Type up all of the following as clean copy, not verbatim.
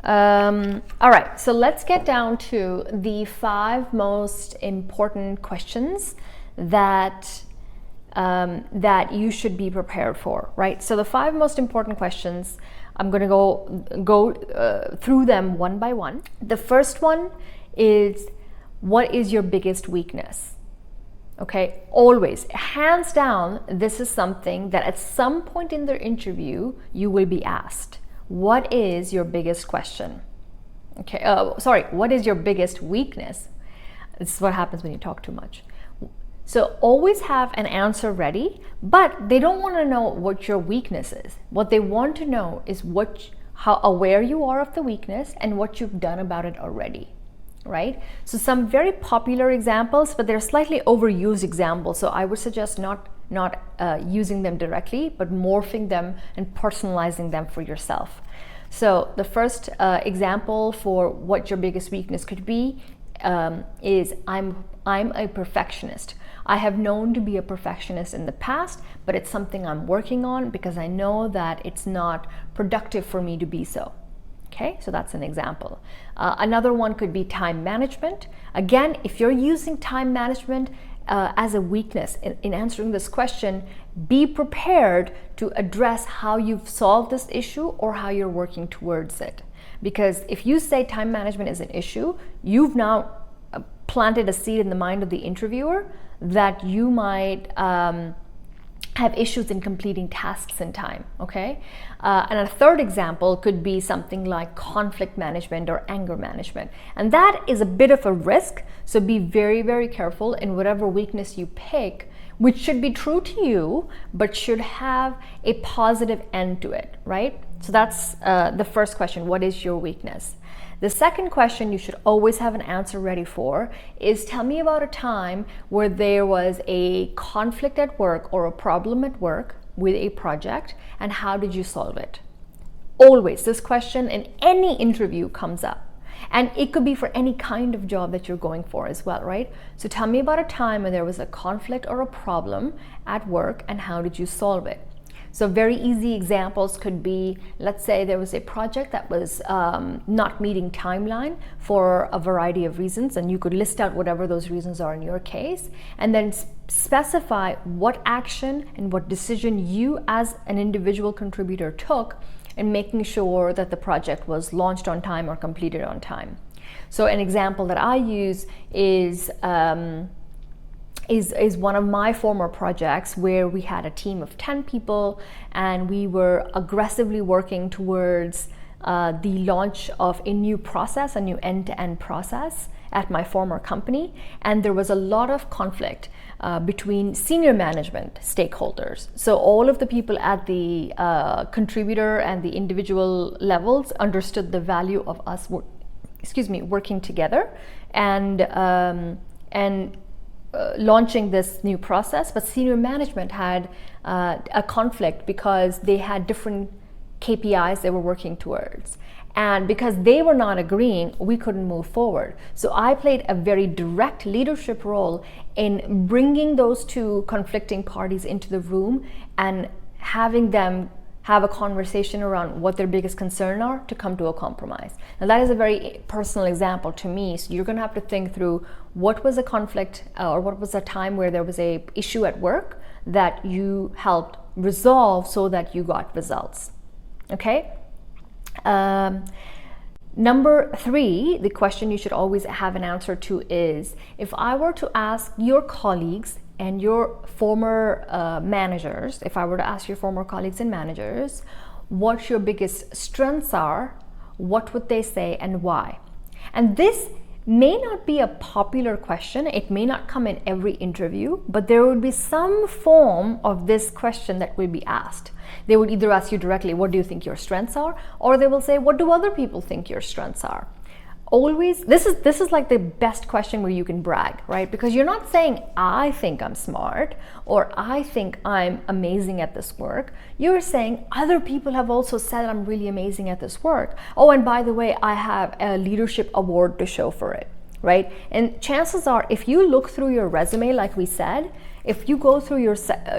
All right, so let's get down to the 5 most important questions that that you should be prepared for, right? So the 5 most important questions, I'm going to go through them one by one. The first one is, what is your biggest weakness? Okay, always, hands down, this is something that at some point in the interview you will be asked. What is your biggest question? Okay, what is your biggest weakness? This is what happens when you talk too much. So always have an answer ready, but they don't want to know what your weakness is. What they want to know is how aware you are of the weakness and what you've done about it already, right? So some very popular examples, but they're slightly overused examples. So I would suggest not using them directly, but morphing them and personalizing them for yourself. So the first example for what your biggest weakness could be is, I'm a perfectionist. I have known to be a perfectionist in the past, but it's something I'm working on because I know that it's not productive for me to be so. Okay, so that's an example. Another one could be time management. Again, if you're using time management as a weakness in answering this question, be prepared to address how you've solved this issue or how you're working towards it. Because if you say time management is an issue, you've now planted a seed in the mind of the interviewer that you might have issues in completing tasks in time, okay? And a third example could be something like conflict management or anger management. And that is a bit of a risk, so be very, very careful in whatever weakness you pick, which should be true to you, but should have a positive end to it, right? So that's the first question, what is your weakness? The second question you should always have an answer ready for is, tell me about a time where there was a conflict at work or a problem at work with a project, and how did you solve it? Always, this question in any interview comes up. And it could be for any kind of job that you're going for as well, right? So tell me about a time when there was a conflict or a problem at work, and how did you solve it? So very easy examples could be, let's say there was a project that was not meeting timeline for a variety of reasons, and you could list out whatever those reasons are in your case, and then specify what action and what decision you as an individual contributor took in making sure that the project was launched on time or completed on time. So an example that I use is one of my former projects where we had a team of 10 people and we were aggressively working towards the launch of a new process, a new end-to-end process at my former company. And there was a lot of conflict between senior management stakeholders. So all of the people at the contributor and the individual levels understood the value of us working together and launching this new process, but senior management had a conflict because they had different KPIs they were working towards. And because they were not agreeing, we couldn't move forward. So I played a very direct leadership role in bringing those two conflicting parties into the room and having them have a conversation around what their biggest concern are to come to a compromise. Now that is a very personal example to me. So you're going to have to think through what was a conflict or what was a time where there was a issue at work that you helped resolve so that you got results. Okay. Number 3, the question you should always have an answer to is, if I were to ask your colleagues and your former managers, if I were to ask your former colleagues and managers what your biggest strengths are, what would they say and why? And this may not be a popular question, it may not come in every interview, but there would be some form of this question that will be asked. They would either ask you directly, what do you think your strengths are? Or they will say, what do other people think your strengths are? Always, this is like the best question where you can brag, right? Because you're not saying, I think I'm smart, or I think I'm amazing at this work. You're saying, other people have also said I'm really amazing at this work. Oh, and by the way, I have a leadership award to show for it, right? And chances are, if you look through your resume, like we said, if you go through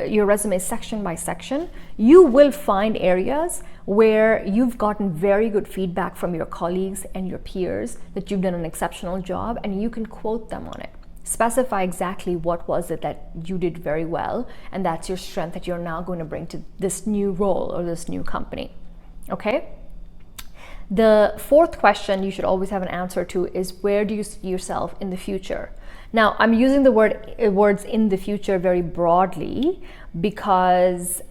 your resume section by section, you will find areas where you've gotten very good feedback from your colleagues and your peers that you've done an exceptional job, and you can quote them on it. Specify exactly what was it that you did very well, and that's your strength that you're now going to bring to this new role or this new company. Okay? The fourth question you should always have an answer to is, where do you see yourself in the future? Now, I'm using the words in the future very broadly because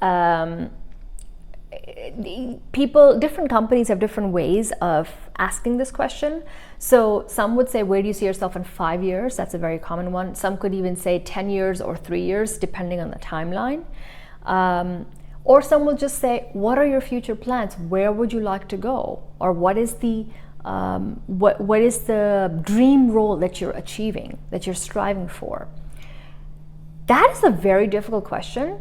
different companies have different ways of asking this question. So some would say, where do you see yourself in 5 years? That's a very common one. Some could even say 10 years or 3 years, depending on the timeline. Or some will just say, what are your future plans? Where would you like to go? Or what is the dream role that you're achieving, that you're striving for? That is a very difficult question.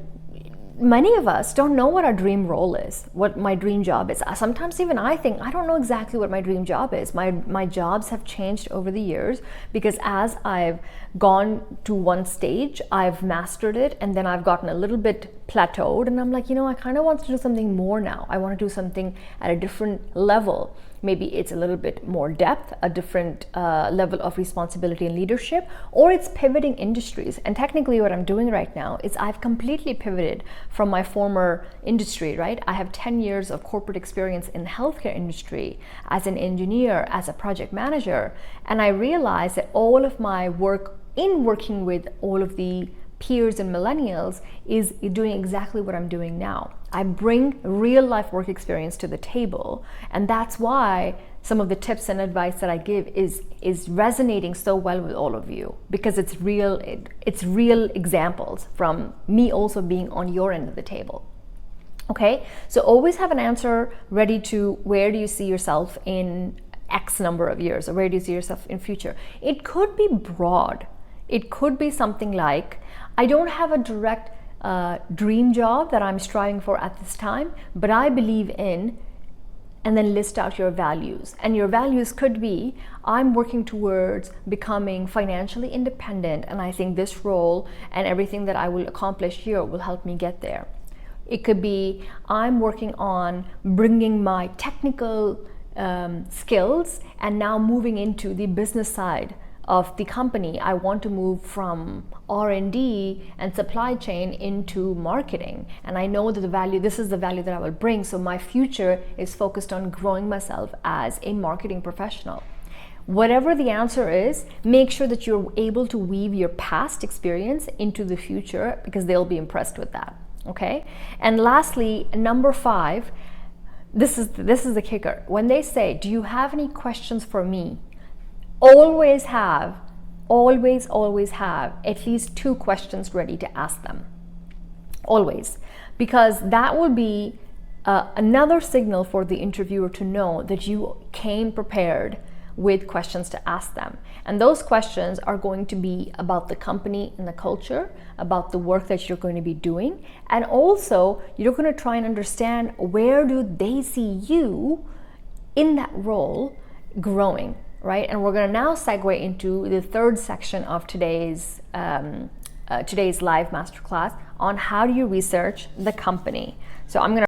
Many of us don't know what our dream role is, what my dream job is. Sometimes even I think, I don't know exactly what my dream job is. My jobs have changed over the years because as I've gone to one stage, I've mastered it, and then I've gotten a little bit plateaued, and I'm like, I kind of want to do something more now. I want to do something at a different level. Maybe it's a little bit more depth, a different level of responsibility and leadership, or it's pivoting industries. And technically what I'm doing right now is I've completely pivoted from my former industry, right? I have 10 years of corporate experience in the healthcare industry as an engineer, as a project manager. And I realized that all of my work in working with all of the peers and millennials is doing exactly what I'm doing now. I bring real life work experience to the table, and that's why some of the tips and advice that I give is resonating so well with all of you, because it's real examples from me also being on your end of the table. Okay, so always have an answer ready to where do you see yourself in X number of years, or where do you see yourself in future. It could be broad. It could be something like, I don't have a direct dream job that I'm striving for at this time, but I believe in, and then list out your values. And your values could be, I'm working towards becoming financially independent, and I think this role and everything that I will accomplish here will help me get there. It could be, I'm working on bringing my technical skills and now moving into the business side of the company. I want to move from R&D and supply chain into marketing, and I know that this is the value that I will bring, so my future is focused on growing myself as a marketing professional. Whatever the answer is, make sure that you're able to weave your past experience into the future, because they'll be impressed with that. Okay? And lastly, number 5, this is the kicker. When they say, do you have any questions for me? Always have at least 2 questions ready to ask them. Always. Because that will be another signal for the interviewer to know that you came prepared with questions to ask them. And those questions are going to be about the company and the culture, about the work that you're going to be doing, and also you're going to try and understand, where do they see you in that role growing, right? And we're going to now segue into the third section of today's live masterclass on how do you research the company. So I'm going to